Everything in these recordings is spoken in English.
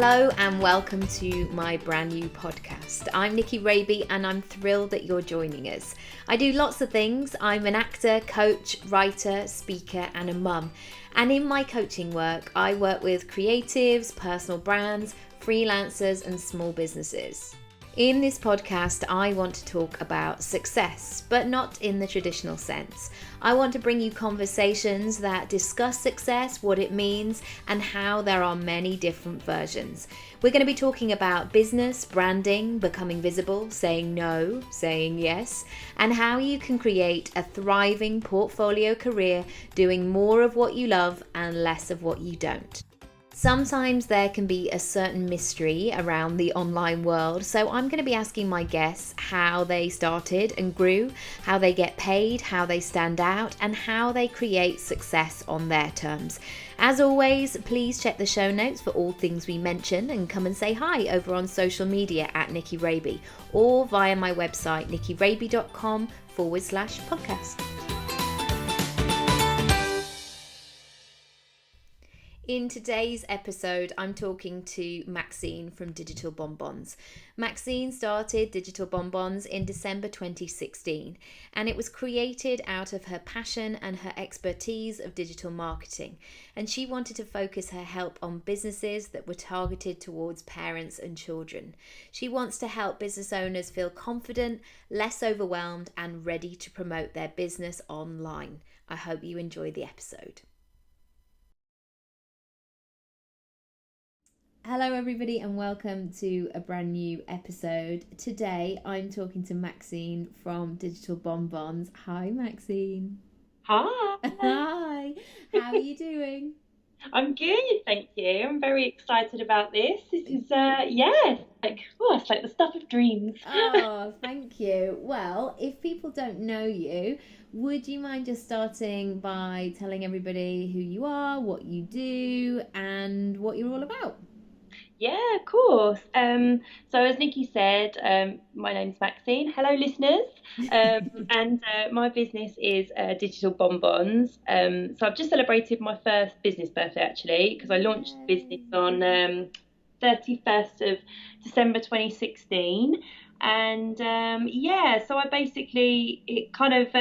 Hello and welcome to my brand new podcast. I'm Nicky Raby and I'm thrilled that you're joining us. I do lots of things. I'm an actor, coach, writer, speaker and a mum. And in my coaching work, I work with creatives, personal brands, freelancers and small businesses. In this podcast, I want to talk about success, but not in the traditional sense. I want to bring you conversations that discuss success, what it means, and how there are many different versions. We're going to be talking about business, branding, becoming visible, saying no, saying yes, and how you can create a thriving portfolio career doing more of what you love and less of what you don't. Sometimes there can be a certain mystery around the online world, so I'm going to be asking my guests how they started and grew, how they get paid, how they stand out, and how they create success on their terms. As always, please check the show notes for all things we mention and come and say hi over on social media at Nicky Raby or via my website nickyraby.com/podcast. In today's episode, I'm talking to Maxine from Digital Bonbons. Maxine started Digital Bonbons in December 2016, and it was created out of her passion and her expertise of digital marketing. And she wanted to focus her help on businesses that were targeted towards parents and children. She wants to help business owners feel confident, less overwhelmed, and ready to promote their business online. I hope you enjoy the episode. Hello everybody and welcome to a brand new episode. Today I'm talking to Maxine from Digital Bonbons. Hi Maxine. Hi. Hi. How are you doing? I'm good, thank you. I'm very excited about this. This is it's like the stuff of dreams. Oh, thank you. Well, if people don't know you, would you mind just starting by telling everybody who you are, what you do, and what you're all about? Yeah, of course. So as Nikki said, my name's Maxine. Hello, listeners. And my business is Digital Bonbons. So I've just celebrated my first business birthday actually, because I launched the business on 31st of December 2016. And so it kind of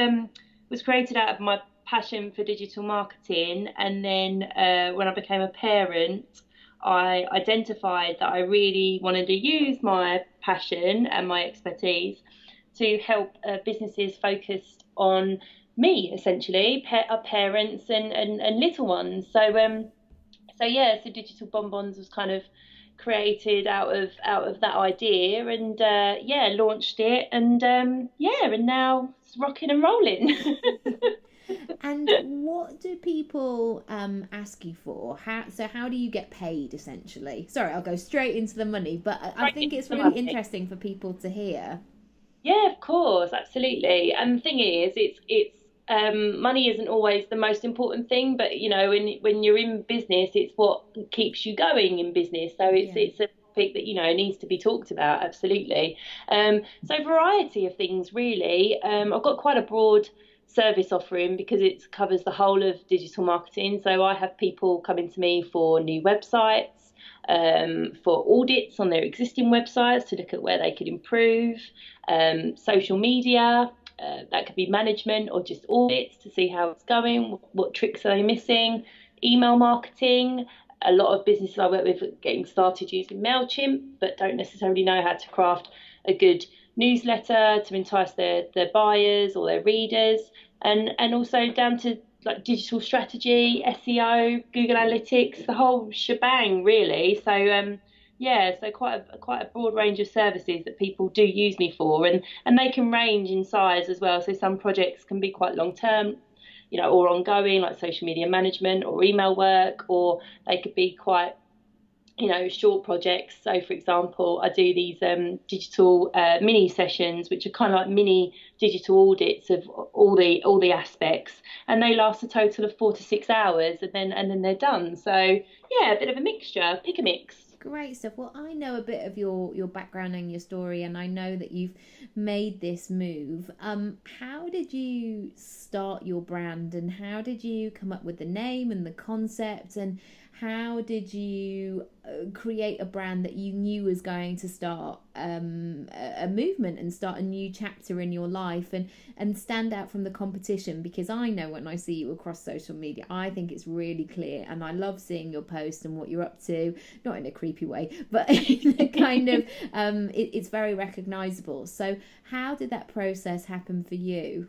was created out of my passion for digital marketing. And then when I became a parent, I identified that I really wanted to use my passion and my expertise to help businesses focused on me, essentially, parents and little ones. So Digital Bonbons was kind of created out of that idea, and launched it, and now it's rocking and rolling. And what do people ask you for? How do you get paid essentially? Sorry, I'll go straight into the money, but I Right think into it's the really money. interesting for people to hear. Yeah, of course, absolutely. And the thing is, it's money isn't always the most important thing, but you know, when you're in business, it's what keeps you going in business. So Yeah. it's a topic that needs to be talked about. Absolutely. So variety of things really. I've got quite a broad service offering because it covers the whole of digital marketing. So I have people coming to me for new websites, for audits on their existing websites to look at where they could improve, social media, that could be management or just audits to see how it's going, what tricks are they missing, email marketing. A lot of businesses I work with are getting started using MailChimp but don't necessarily know how to craft a good newsletter to entice their buyers or their readers, and also down to like digital strategy, SEO, Google Analytics, the whole shebang really. So quite a broad range of services that people do use me for, and they can range in size as well. So some projects can be quite long term, or ongoing, like social media management or email work, or they could be quite short projects. So for example, I do these digital mini sessions, which are kind of like mini digital audits of all the aspects, and they last a total of 4 to 6 hours, and then they're done. So yeah, a bit of a mixture, pick a mix. Great stuff. Well, I know a bit of your background and your story, and I know that you've made this move. How did you start your brand, and how did you come up with the name and the concept, and how did you create a brand that you knew was going to start a movement and start a new chapter in your life, and stand out from the competition? Because I know when I see you across social media, I think it's really clear, and I love seeing your posts and what you're up to, not in a creepy way, but in a kind of it's very recognizable. So how did that process happen for you?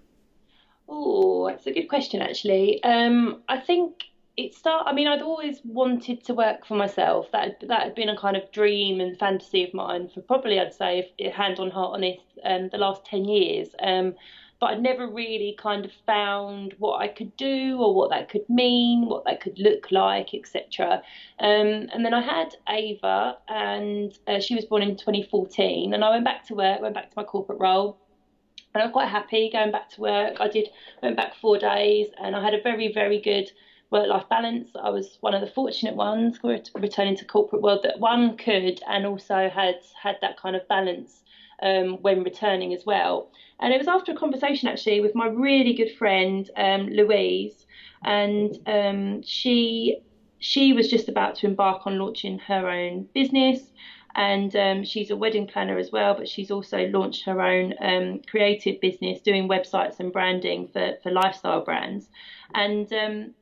Oh, that's a good question, actually. I think I mean, I'd always wanted to work for myself. That had been a kind of dream and fantasy of mine for probably, I'd say, if hand on heart honest, the last 10 years. But I'd never really kind of found what I could do or what that could mean, what that could look like, etc. And then I had Ava, and she was born in 2014, and I went back to work, went back to my corporate role. And I'm quite happy going back to work. Went back 4 days, and I had a very, very good work-life balance. I was one of the fortunate ones returning to corporate world that one could, and also had that kind of balance when returning as well. And it was after a conversation actually with my really good friend Louise, and she was just about to embark on launching her own business. And she's a wedding planner as well, but she's also launched her own creative business doing websites and branding for lifestyle brands. And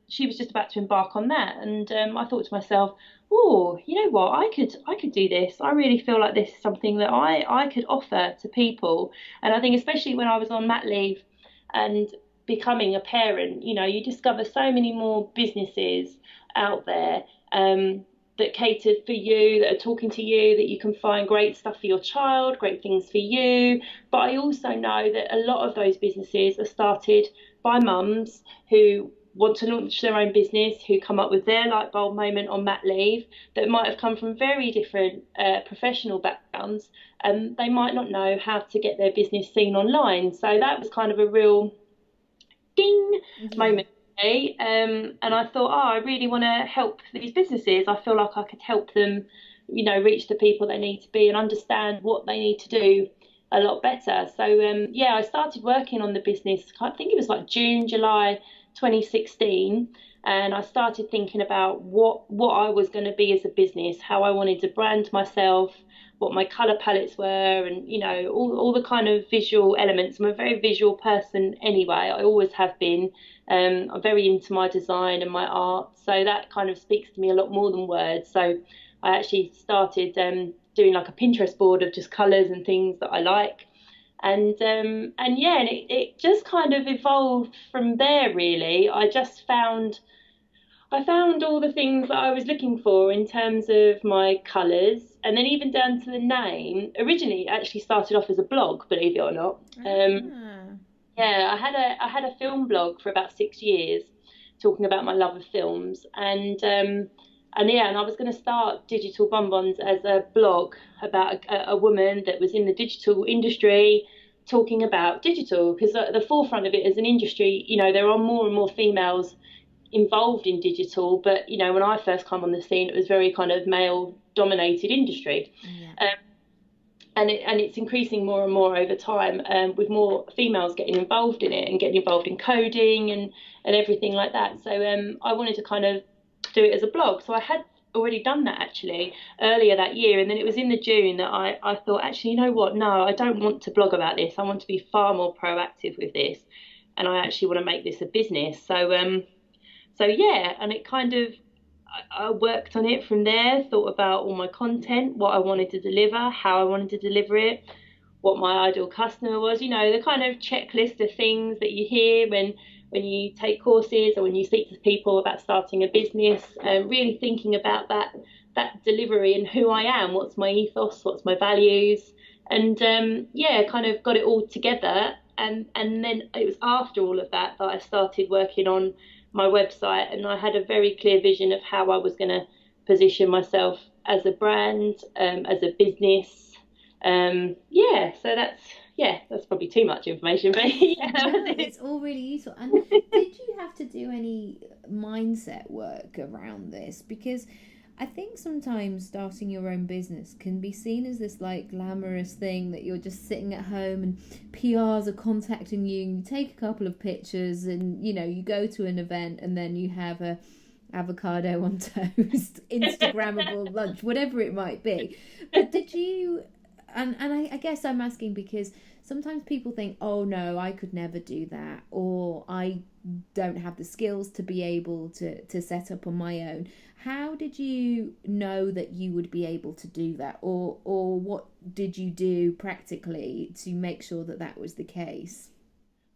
she was just about to embark on that. And I thought to myself, oh, you know what, I could do this. I really feel like this is something that I could offer to people. And I think especially when I was on mat leave and becoming a parent, you discover so many more businesses out there. That cater for you, that are talking to you, that you can find great stuff for your child, great things for you. But I also know that a lot of those businesses are started by mums who want to launch their own business, who come up with their light bulb moment on mat leave, that might have come from very different professional backgrounds, and they might not know how to get their business seen online. So that was kind of a real ding moment. And I thought, I really want to help these businesses. I feel like I could help them, reach the people they need to be and understand what they need to do a lot better. So, I started working on the business. I think it was like June, July 2016. And I started thinking about what I was going to be as a business, how I wanted to brand myself, what my colour palettes were, and all the kind of visual elements. I'm a very visual person anyway. I always have been. I'm very into my design and my art, so that kind of speaks to me a lot more than words. So I actually started doing like a Pinterest board of just colours and things that I like. And it just kind of evolved from there, really. I found all the things that I was looking for in terms of my colours, and then even down to the name. Originally, it actually started off as a blog, believe it or not. I had a film blog for about 6 years, talking about my love of films, and I was going to start Digital Bonbons as a blog about a woman that was in the digital industry, talking about digital, because at the forefront of it as an industry, there are more and more females involved in digital, but when I first come on the scene, it was very kind of male dominated industry. And it's increasing more and more over time, with more females getting involved in it and getting involved in coding and everything like that. So I wanted to kind of do it as a blog. So I had already done that actually earlier that year, and then it was in the June that I thought, actually, you know what, no, I don't want to blog about this. I want to be far more proactive with this, and I actually want to make this a business. So and it kind of, I worked on it from there, thought about all my content, what I wanted to deliver, how I wanted to deliver it, what my ideal customer was, the kind of checklist of things that you hear when you take courses or when you speak to people about starting a business, really thinking about that delivery and who I am, what's my ethos, what's my values, and kind of got it all together. And then it was after all of that I started working on my website, and I had a very clear vision of how I was going to position myself as a brand, as a business. That's probably too much information, but it's all really useful. And did you have to do any mindset work around this? Because I think sometimes starting your own business can be seen as this like glamorous thing that you're just sitting at home and PRs are contacting you and you take a couple of pictures and you go to an event and then you have a avocado on toast, Instagrammable lunch, whatever it might be. But did you, and I guess I'm asking because sometimes people think, oh no, I could never do that, or I don't have the skills to be able to set up on my own. How did you know that you would be able to do that, or what did you do practically to make sure that that was the case?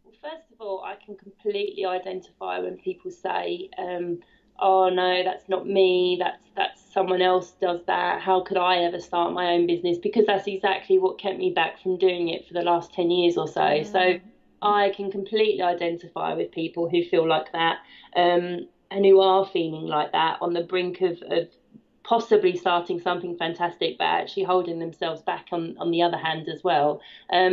Well, first of all, I can completely identify when people say, "Oh no, that's not me. That's someone else does that. How could I ever start my own business?" Because that's exactly what kept me back from doing it for the last 10 years or so. So Yeah. I can completely identify with people who feel like that, and who are feeling like that on the brink of possibly starting something fantastic, but actually holding themselves back on the other hand as well.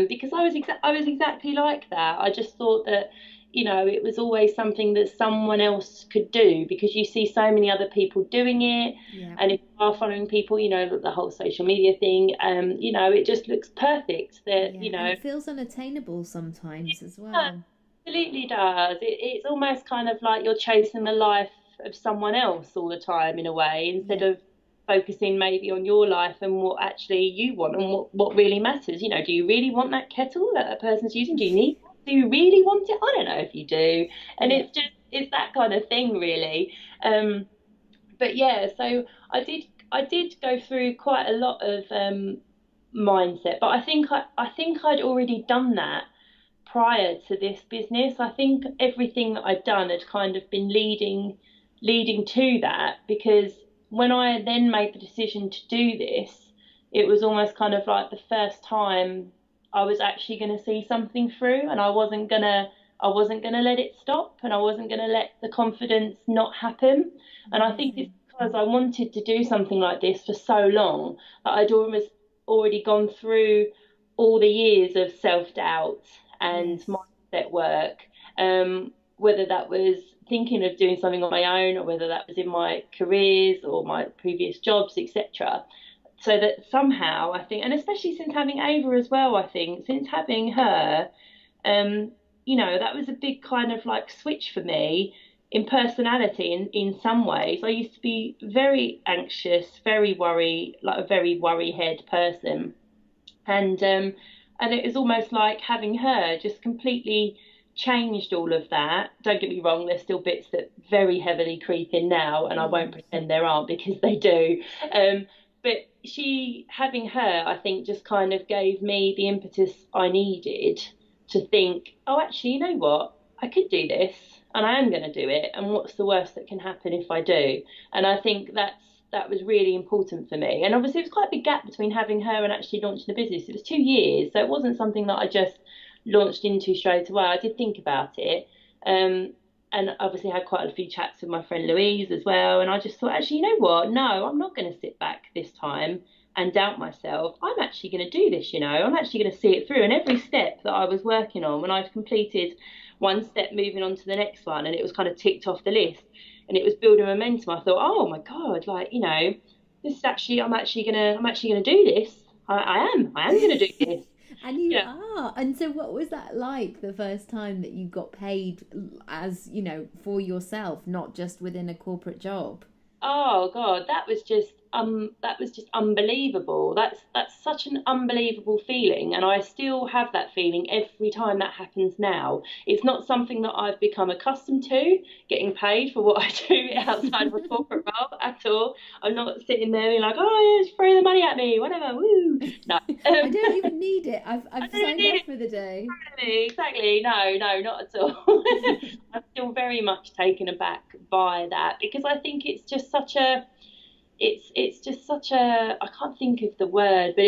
Because I was exactly like that. I just thought that, it was always something that someone else could do because you see so many other people doing it. Yeah. And if you are following people, the whole social media thing, it just looks perfect that, Yeah, and it feels unattainable sometimes as yeah, well. absolutely does. It's almost kind of like you're chasing the life of someone else all the time in a way, instead Yeah. of focusing maybe on your life and what actually you want and what really matters. Do you really want that kettle that that person's using? Do you really want it? I don't know if you do. And Yeah. it's that kind of thing really. Um, but yeah, so I did go through quite a lot of mindset, but I think I'd already done that prior to this business. I think everything that I'd done had kind of been leading to that, because when I then made the decision to do this, it was almost kind of like the first time I was actually going to see something through, and I wasn't going to let it stop, and I wasn't going to let the confidence not happen. And I think it's Amazing. because I wanted to do something like this for so long that I'd almost already gone through all the years of self-doubt and Yes. mindset work, whether that was thinking of doing something on my own or whether that was in my careers or my previous jobs, etc. So that somehow I think, and especially since having Ava as well, I think since having her, um, that was a big kind of like switch for me in personality. In some ways, I used to be very anxious, like a very worry head person, and it was almost like having her just completely changed all of that. Don't get me wrong, there's still bits that very heavily creep in now, and I won't Mm. pretend there aren't because they do. But having her, I think, just kind of gave me the impetus I needed to think, oh, actually, you know what? I could do this, and I am going to do it. And what's the worst that can happen if I do? And I think that was really important for me. And obviously, it was quite a big gap between having her and actually launching the business. It was 2 years, so it wasn't something that I just launched into straight away. I did think about it, and obviously had quite a few chats with my friend Louise as well. And I just thought, actually, you know what? No, I'm not going to sit back this time and doubt myself. I'm actually going to do this. I'm actually going to see it through. And every step that I was working on, when I've completed one step, moving on to the next one, and it was kind of ticked off the list, and it was building momentum. I thought, oh my god, like this is actually I'm actually gonna do this. I am gonna do this. And you Yeah. are. And so, what was that like the first time that you got paid as, for yourself, not just within a corporate job? Oh God, that was just unbelievable. That's such an unbelievable feeling, and I still have that feeling every time that happens now. It's not something that I've become accustomed to, getting paid for what I do outside of a corporate role at all. I'm not sitting there being like, oh yeah, just throw the money at me, whatever, woo. No. I don't Um, even need it. I've I I've don't even signed need up for the day. exactly. No, no, not at all. I'm still very much taken aback by that, because I think it's just such a, I can't think of the word, but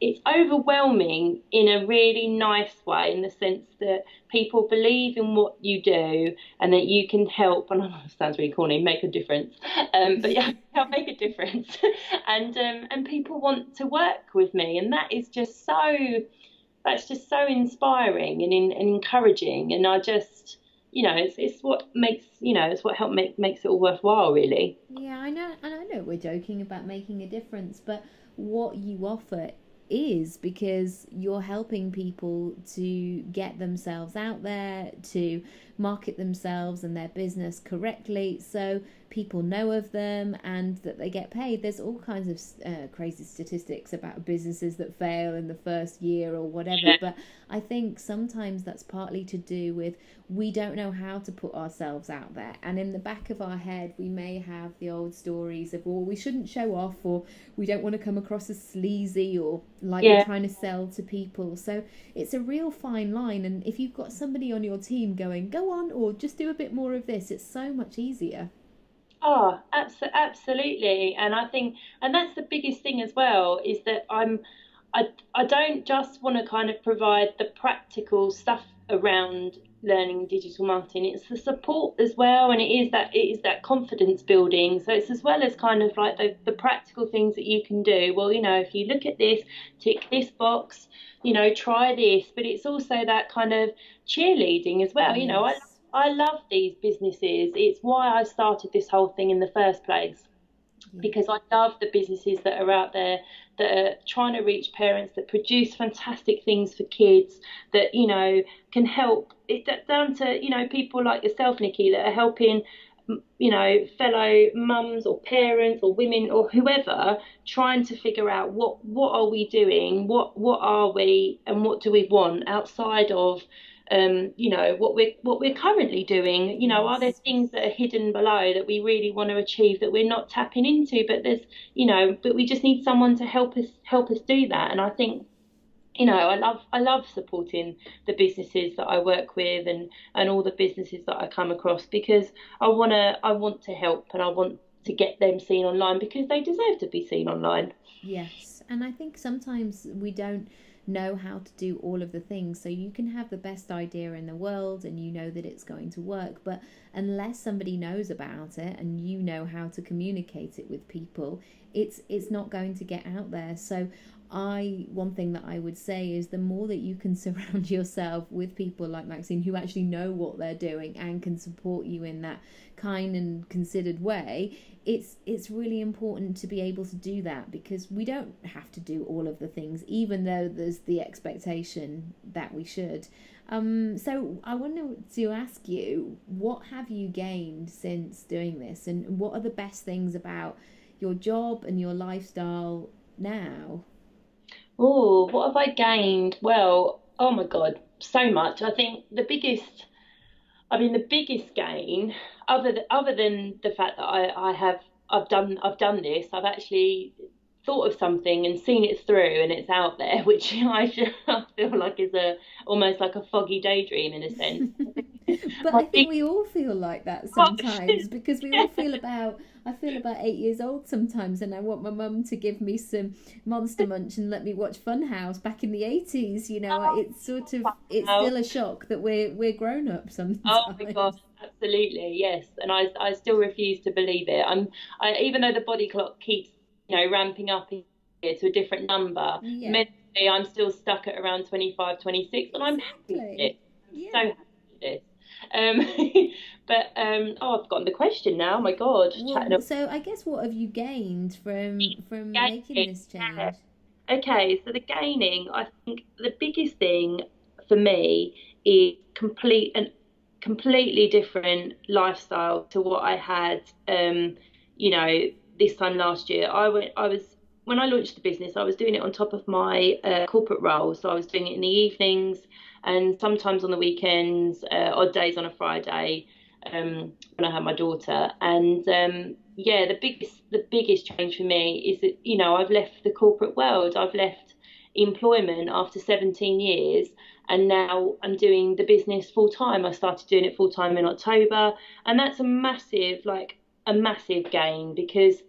it's overwhelming in a really nice way, in the sense that people believe in what you do and that you can help. And I know it sounds really corny, make a difference, but yeah, help make a difference, and people want to work with me, and that's just so inspiring and encouraging. And I just, it's what makes, it's what help makes it all worthwhile, really. Yeah, I know, and I know we're joking about making a difference, but what you offer is, because you're helping people to get themselves out there, to market themselves and their business correctly, so people know of them and that they get paid. There's all kinds of crazy statistics about businesses that fail in the first year or whatever, but I think sometimes that's partly to do with we don't know how to put ourselves out there, and in the back of our head we may have the old stories of, well, we shouldn't show off, or we don't want to come across as sleazy or like we're trying to sell to people. So it's a real fine line, and if you've got somebody on your team going, go on, or just do a bit more of this, it's so much easier. Oh, absolutely. And I think, and that's the biggest thing as well, is that I don't just want to kind of provide the practical stuff around learning digital marketing. It's the support as well, and it is that confidence building. So it's as well as kind of like the practical things that you can do. Well, if you look at this, tick this box, try this. But it's also that kind of cheerleading as well. Yes. I love these businesses. It's why I started this whole thing in the first place, Yeah. because I love the businesses that are out there that are trying to reach parents, that produce fantastic things for kids, that, can help it down to, people like yourself, Nikki, that are helping, fellow mums or parents or women or whoever, trying to figure out what are we doing, what are we, and what do we want outside of what we're currently doing. Are there Yes. things that are hidden below that we really want to achieve that we're not tapping into, but we just need someone to help us do that. And I think, I love supporting the businesses that I work with, and all the businesses that I come across, because I want to help, and I want to get them seen online, because they deserve to be seen online. Yes, and I think sometimes we don't know how to do all of the things. So you can have the best idea in the world and you know that it's going to work, but unless somebody knows about it and you know how to communicate it with people, it's not going to get out there. So one thing that I would say is the more that you can surround yourself with people like Maxine who actually know what they're doing and can support you in that kind and considered way, it's really important to be able to do that, because we don't have to do all of the things, even though there's the expectation that we should. So I wanted to ask you, what have you gained since doing this, and what are the best things about your job and your lifestyle now? Oh, what have I gained? Well, oh my God, so much. I think the biggest gain, other than the fact that I've done this, I've actually thought of something and seen it through, and it's out there, which I feel like is a almost like a foggy daydream in a sense. But My I think big we all feel like that gosh. sometimes, because we all feel about, I feel about 8 years old sometimes, and I want my mum to give me some Monster Munch and let me watch Funhouse back in the 80s. It's sort of, it's Oh, still a shock that we're grown up sometimes. oh my gosh, absolutely, yes. And I still refuse to believe it. Even though the body clock keeps, ramping up here to a different number, Yeah, mentally I'm still stuck at around 25, 26, and I'm happy with exactly. it. I'm so Yeah. happy with this. But I've forgotten the question now. Oh my God, chatting Well, so I guess what have you gained from about making gaming. this Yeah. change? Okay, so the gaining, I think the biggest thing for me is completely different lifestyle to what I had, you know, this time last year. When I launched the business, I was doing it on top of my corporate role. So I was doing it in the evenings and sometimes on the weekends, odd days on a Friday, when I had my daughter. And yeah, the biggest change for me is that, I've left the corporate world. I've left employment after 17 years, and now I'm doing the business full time. I started doing it full time in October, and that's a massive gain, because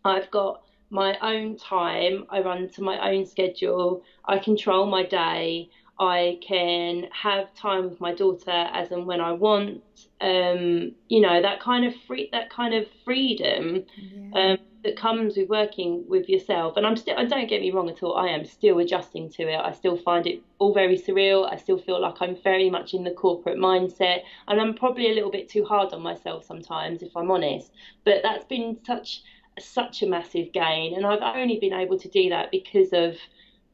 I've got my own time. I run to my own schedule. I control my day. I can have time with my daughter as and when I want. That kind of freedom Yeah. that comes with working with yourself. And don't get me wrong at all, I am still adjusting to it. I still find it all very surreal. I still feel like I'm very much in the corporate mindset, and I'm probably a little bit too hard on myself sometimes, if I'm honest. But that's been such a massive gain, and I've only been able to do that because of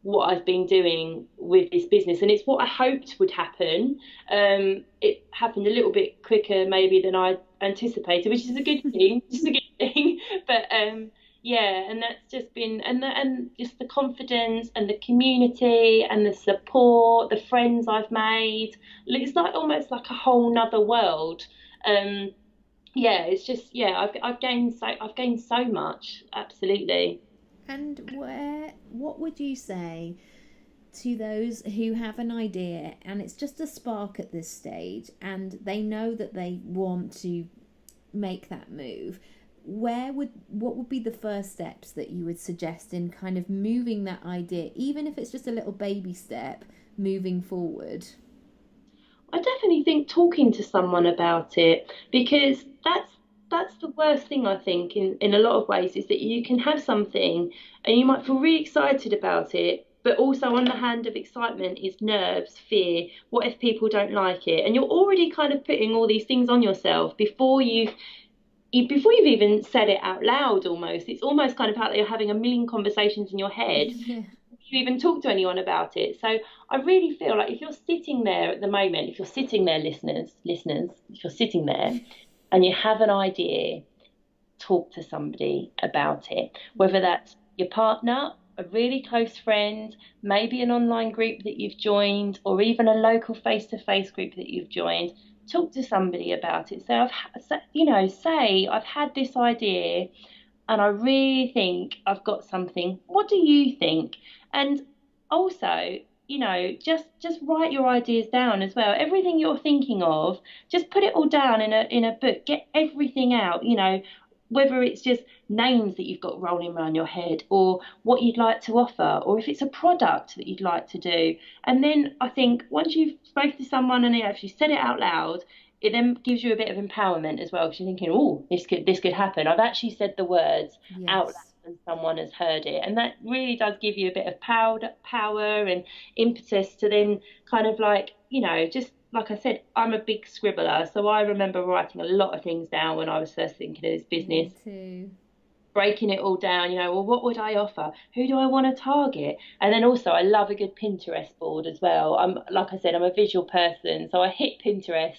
what I've been doing with this business, and it's what I hoped would happen. It happened a little bit quicker maybe than I anticipated, which is a good thing. Which is a good thing. But yeah, and that's just been, and just the confidence and the community and the support, the friends I've made. It's like almost like a whole nother world. Um, yeah, it's just, yeah, I've gained so much, absolutely. And what would you say to those who have an idea and it's just a spark at this stage and they know that they want to make that move? What would be the first steps that you would suggest in kind of moving that idea, even if it's just a little baby step moving forward? I definitely think talking to someone about it, because that's the worst thing, I think, in a lot of ways, is that you can have something and you might feel really excited about it, but also on the hand of excitement is nerves, fear. What if people don't like it? And you're already kind of putting all these things on yourself before you've even said it out loud. Almost, it's almost kind of how you're having a million conversations in your head Yeah. you even talk to anyone about it. So I really feel like if you're sitting there at the moment, if you're sitting there, listeners, if you're sitting there and you have an idea, talk to somebody about it, whether that's your partner, a really close friend, maybe an online group that you've joined, or even a local face-to-face group that you've joined. Talk to somebody about it. So say I've had this idea and I really think I've got something. What do you think? And also, just write your ideas down as well. Everything you're thinking of, just put it all down in a book. Get everything out, whether it's just names that you've got rolling around your head, or what you'd like to offer, or if it's a product that you'd like to do. And then I think once you've spoken to someone and they actually said it out loud, it then gives you a bit of empowerment as well, because you're thinking, oh, this could happen. I've actually said the words out loud Yes. and someone has heard it, and that really does give you a bit of power and impetus to then kind of like, just like I said, I'm a big scribbler, so I remember writing a lot of things down when I was first thinking of this Me business, too. breaking it all down, well, what would I offer? Who do I want to target? And then also, I love a good Pinterest board as well. Like I said, I'm a visual person, so I hit Pinterest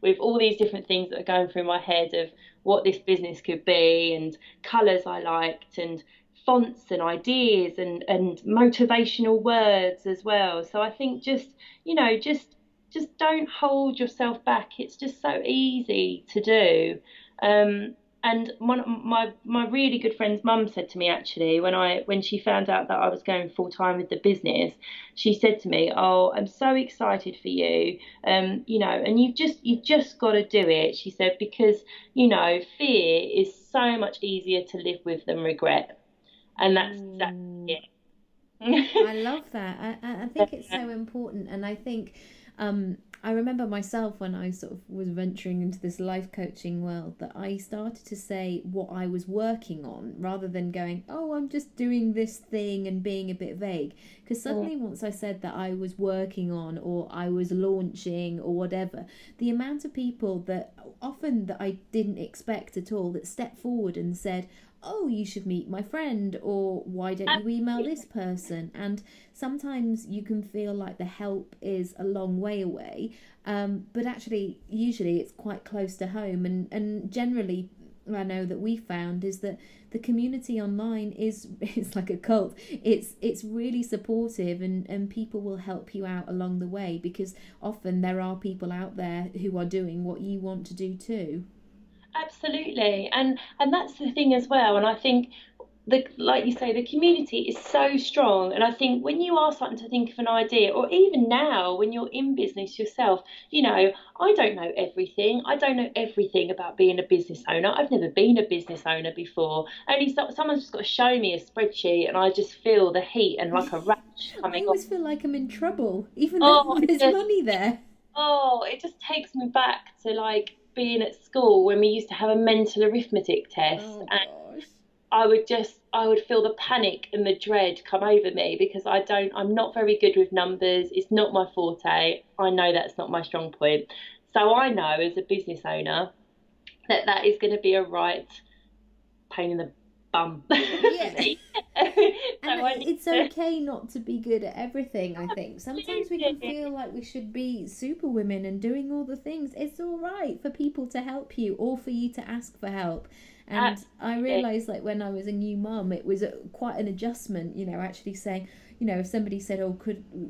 with all these different things that are going through my head of what this business could be, and colours I liked, and fonts and ideas, and motivational words as well. So I think just don't hold yourself back. It's just so easy to do. Um, and my really good friend's mum said to me, actually, when she found out that I was going full time with the business, she said to me, "Oh, I'm so excited for you. And you've just got to do it." She said, because fear is so much easier to live with than regret, and that's Ooh. exactly it. I love that. I think it's so important. And I think I remember myself when I sort of was venturing into this life coaching world that I started to say what I was working on rather than going, oh, I'm just doing this thing and being a bit vague. Because suddenly, once I said that I was working on or I was launching or whatever, the amount of people that often that I didn't expect at all that stepped forward and said, oh, you should meet my friend, or why don't you email this person? And sometimes you can feel like the help is a long way away, but actually, usually it's quite close to home. And generally, I know that we found is that the community online is it's like a cult. It's really supportive, and people will help you out along the way, because often there are people out there who are doing what you want to do too. Absolutely, and that's the thing as well. And I think like you say, the community is so strong. And I think when you are starting to think of an idea, or even now when you're in business yourself, I don't know everything. I don't know everything about being a business owner. I've never been a business owner before. Only someone's just got to show me a spreadsheet, and I just feel the heat and like a rash I coming off. always feel like I'm in trouble, even though Oh, there's money there. it just takes me back to like being at school when we used to have a mental arithmetic test. Oh gosh. I would feel the panic and the dread come over me, because I'm not very good with numbers. It's not my forte. I know that's not my strong point. So I know as a business owner that is going to be a right pain in the bum for Yeah. me. So And I it's okay not to be good at everything, I think. Sometimes we can feel like we should be super women and doing all the things. It's all right for people to help you or for you to ask for help. And I realised, like, when I was a new mum, it was quite an adjustment, actually saying, if somebody said, oh,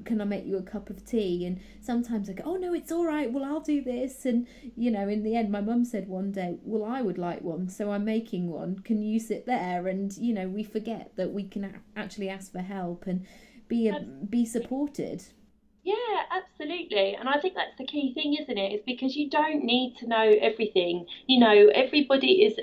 can I make you a cup of tea? And sometimes I go, oh, no, it's all right. Well, I'll do this. And, in the end, my mum said one day, well, I would like one, so I'm making one. Can you sit there? And, we forget that we can actually ask for help and be supported. Yeah, absolutely. And I think that's the key thing, isn't it? Is because you don't need to know everything. Everybody is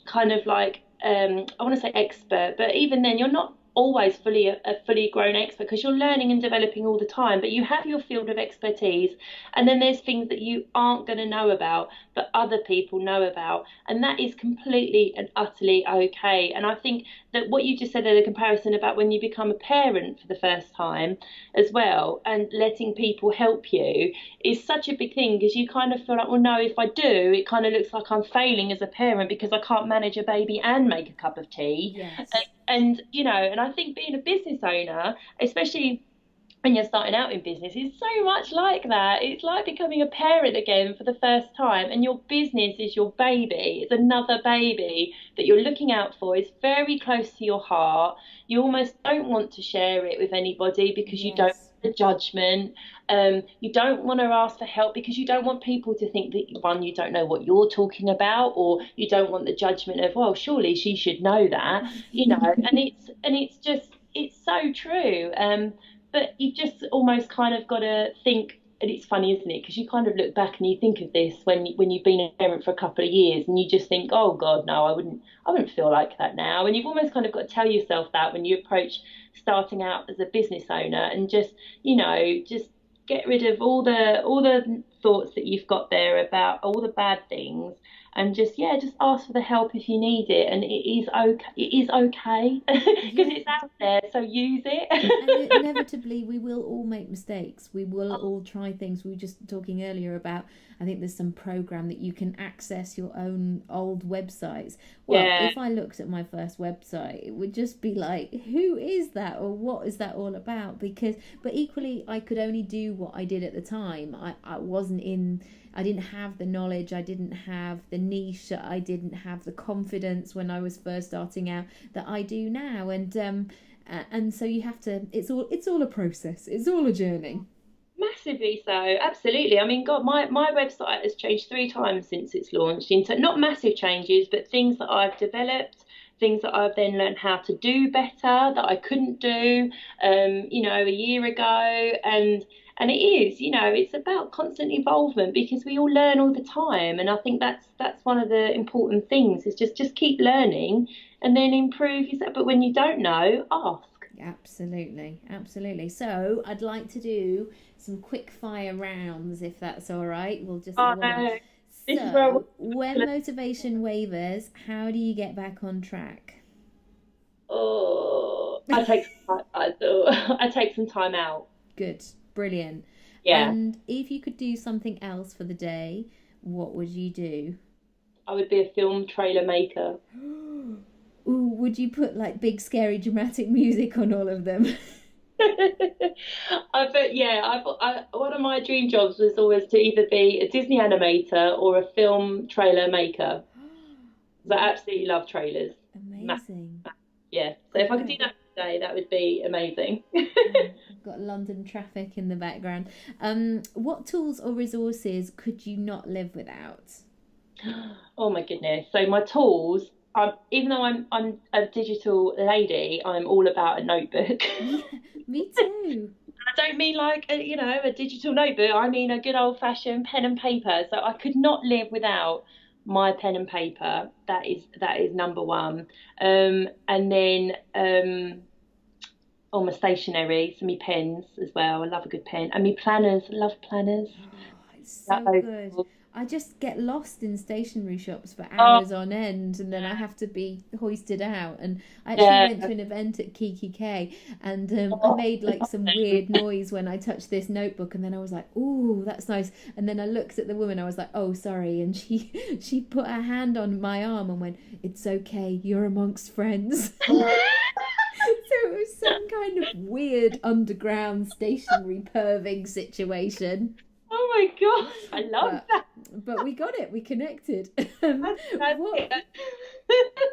kind of like, I want to say expert, but even then you're not always a fully grown expert, because you're learning and developing all the time, but you have your field of expertise, and then there's things that you aren't going to know about but other people know about, and that is completely and utterly okay. And I think that what you just said, in a comparison about when you become a parent for the first time as well, and letting people help you, is such a big thing, because you kind of feel like, well, no, if I do, it kind of looks like I'm failing as a parent because I can't manage a baby and make a cup of tea. Yes. And I think being a business owner, especially when you're starting out in business, is so much like that. It's like becoming a parent again for the first time, and your business is your baby. It's another baby that you're looking out for. It's very close to your heart. You almost don't want to share it with anybody because you don't want the judgment. You don't want to ask for help because you don't want people to think that, one, you don't know what you're talking about, or you don't want the judgment of, well, surely she should know that, it's so true. But you've just almost kind of got to think, and it's funny, isn't it? Because you kind of look back and you think of this when you've been a parent for a couple of years, and you just think, oh God, no, I wouldn't feel like that now. And you've almost kind of got to tell yourself that when you approach starting out as a business owner, and just get rid of all the thoughts that you've got there about all the bad things, and just ask for the help if you need it. And it is okay because it's out there, so use it. And inevitably we will all make mistakes, we will all try things. We were just talking earlier about, I think there's some program that you can access your own old websites. Well, if I looked at my first website, it would just be like, who is that, or what is that all about? But equally, I could only do what I did at the time. I didn't have the knowledge, I didn't have the niche, I didn't have the confidence when I was first starting out that I do now. And so you have to, it's all a process, it's all a journey. Massively so, absolutely. I mean, God, my website has changed 3 times since it's launched. Not massive changes, but things that I've developed, things that I've then learned how to do better that I couldn't do, a year ago. And it is, it's about constant involvement, because we all learn all the time. And I think that's one of the important things, is just keep learning and then improve yourself. But when you don't know, ask. Absolutely. So I'd like to do some quick fire rounds, if that's all right. We'll just when motivation wavers, how do you get back on track? Oh, I take some time out. Good, brilliant. Yeah. And if you could do something else for the day, what would you do? I would be a film trailer maker. Ooh, would you put like big, scary, dramatic music on all of them? One of my dream jobs was always to either be a Disney animator or a film trailer maker. I absolutely love trailers. Amazing. Yeah, so if I could do that today, that would be amazing. I've got London traffic in the background. What tools or resources could you not live without? Oh my goodness! So my tools. Even though I'm a digital lady, I'm all about a notebook. Yeah, me too. I don't mean like a digital notebook. I mean a good old fashioned pen and paper. So I could not live without my pen and paper. That is number one. And then my stationery, so my pens as well. I love a good pen. And my planners. I love planners. Oh, it's so good. I just get lost in stationery shops for hours on end, and then I have to be hoisted out. And I actually went to an event at Kiki K, and I made like some weird noise when I touched this notebook, and then I was like, "Ooh, that's nice." And then I looked at the woman, I was like, "Oh, sorry," and she put her hand on my arm and went, "It's okay, you're amongst friends." So it weird underground stationary perving situation. Oh my gosh, I love that. But we got it. We connected. That's What it.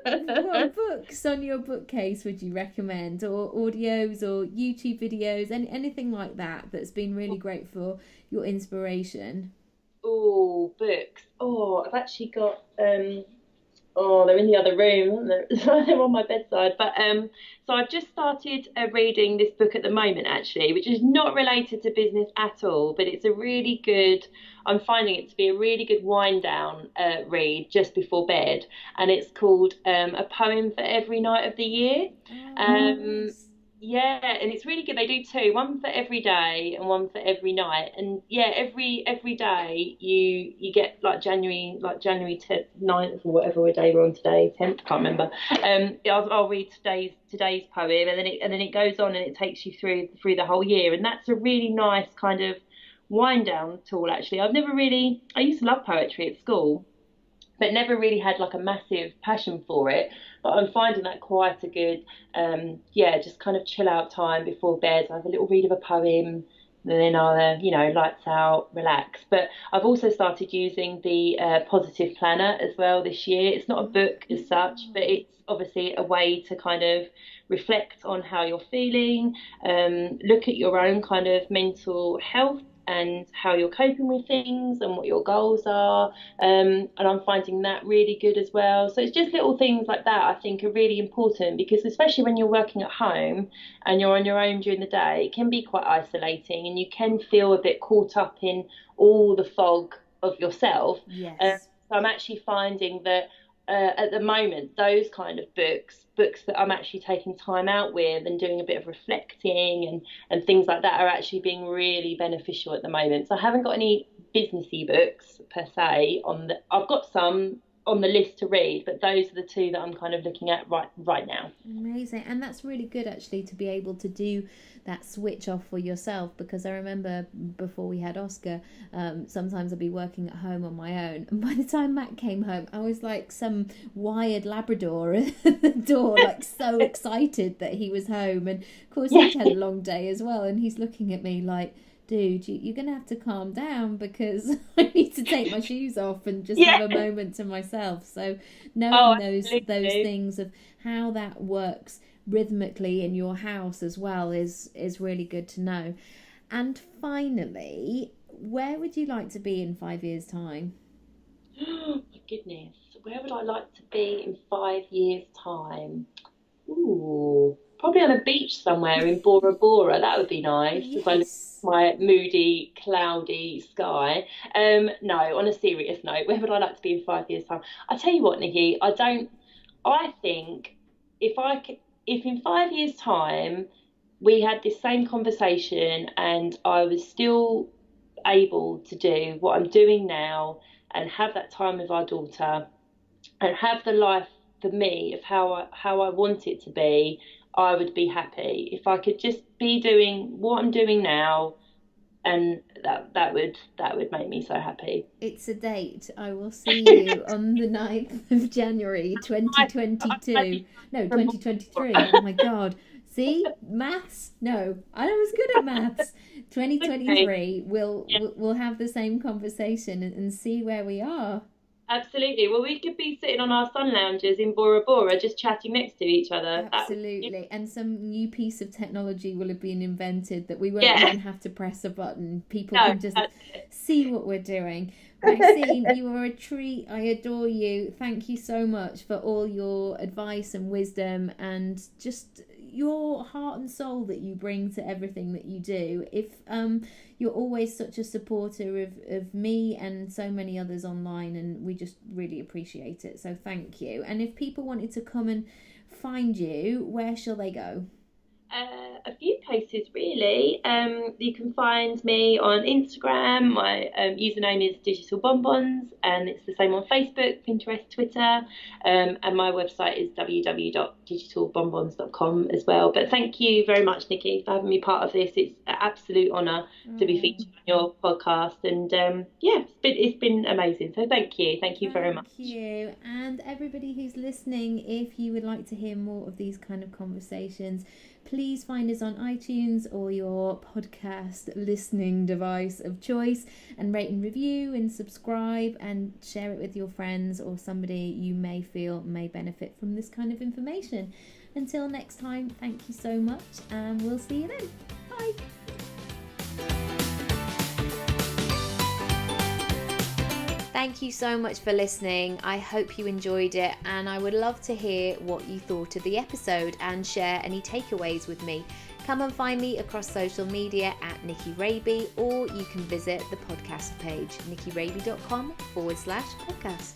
what books on your bookcase would you recommend, or audios, or YouTube videos, anything like that that's been really great for your inspiration? Oh, books. Oh, I've actually got oh, they're in the other room, aren't they? They're on my bedside. But so I've just started reading this book at the moment, actually, which is not related to business at all, but it's a really good. I'm finding it to be a really good wind down read just before bed, and it's called A Poem for Every Night of the Year. Oh, Um, nice. yeah, and it's really good. They do two, one for every day and one for every night. And yeah, every day you get like January 10th, 9th or whatever day we're on today, 10th, I can't remember. I'll read today's poem, and then it goes on and it takes you through the whole year, and that's a really nice kind of wind down tool. Actually, I used to love poetry at school, but never really had like a massive passion for it. But I'm finding that quite a good, yeah, just kind of chill out time before bed. I have a little read of a poem, and then I'll, lights out, relax. But I've also started using the positive planner as well this year. It's not a book as such, but it's obviously a way to kind of reflect on how you're feeling, look at your own kind of mental health and how you're coping with things and what your goals are. And I'm finding that really good as well. So it's just little things like that I think are really important, because especially when you're working at home and you're on your own during the day, it can be quite isolating and you can feel a bit caught up in all the fog of yourself. Yes. So I'm actually finding that at the moment, those kind of books that I'm actually taking time out with and doing a bit of reflecting and things like that are actually being really beneficial at the moment. So I haven't got any businessy books per se I've got some on the list to read, but those are the two that I'm kind of looking at right now. Amazing. And that's really good actually to be able to do that switch off for yourself, because I remember before we had Oscar, sometimes I'd be working at home on my own, and by the time Matt came home I was like some wired Labrador at the door, like so excited that he was home. And of course Yeah. he'd had a long day as well, and he's looking at me like, dude, you're gonna have to calm down, because I need to take my shoes off and just Yeah. have a moment to myself. So Oh, knowing those absolutely. things of how that works rhythmically in your house as well is really good to know. And finally, where would you like to be in 5 years' time? Oh my goodness, where would I like to be in 5 years' time? Ooh, probably on a beach somewhere in Bora Bora. That would be nice as I look at Yes. my moody, cloudy sky. No, on a serious note, where would I like to be in 5 years' time? I tell you what, Nikki, I don't. I think if in 5 years' time we had this same conversation and I was still able to do what I'm doing now and have that time with our daughter and have the life for me of how I want it to be, I would be happy. If I could just be doing what I'm doing now, and that would make me so happy. It's a date. I will see you on the 9th of January I'd 2022. be No, from 2023. Oh my God. See? Maths? No, I was good at maths. Okay. 2023, Yeah, we'll have the same conversation and see where we are. absolutely. Well, we could be sitting on our sun loungers in Bora Bora, just chatting next to each other. That would be, Absolutely. And some new piece of technology will have been invented that we won't yeah. even have to press a button. People No, can just that's see what we're doing. Maxine, it. you are a treat. I adore you. Thank you so much for all your advice and wisdom and just your heart and soul that you bring to everything that you do. If you're always such a supporter of me and so many others online, and we just really appreciate it. So thank you. And if people wanted to come and find you, where shall they go? A few places really. You can find me on Instagram. My username is Digital Bonbons, and it's the same on Facebook, Pinterest, Twitter, and my website is www.digitalbonbons.com as well. But thank you very much, Nikki, for having me part of this. It's an absolute honour to be Oh, featured on your podcast, and yeah, it's been amazing. So thank you very thank much. you. And everybody who's listening, if you would like to hear more of these kind of conversations, please please find us on iTunes or your podcast listening device of choice, and rate and review and subscribe and share it with your friends or somebody you may feel may benefit from this kind of information. Until next time, thank you so much, and we'll see you then. Bye. Thank you so much for listening. I hope you enjoyed it, and I would love to hear what you thought of the episode and share any takeaways with me. Come and find me across social media at Nicky Raby, or you can visit the podcast page, nickyraby.com/podcast.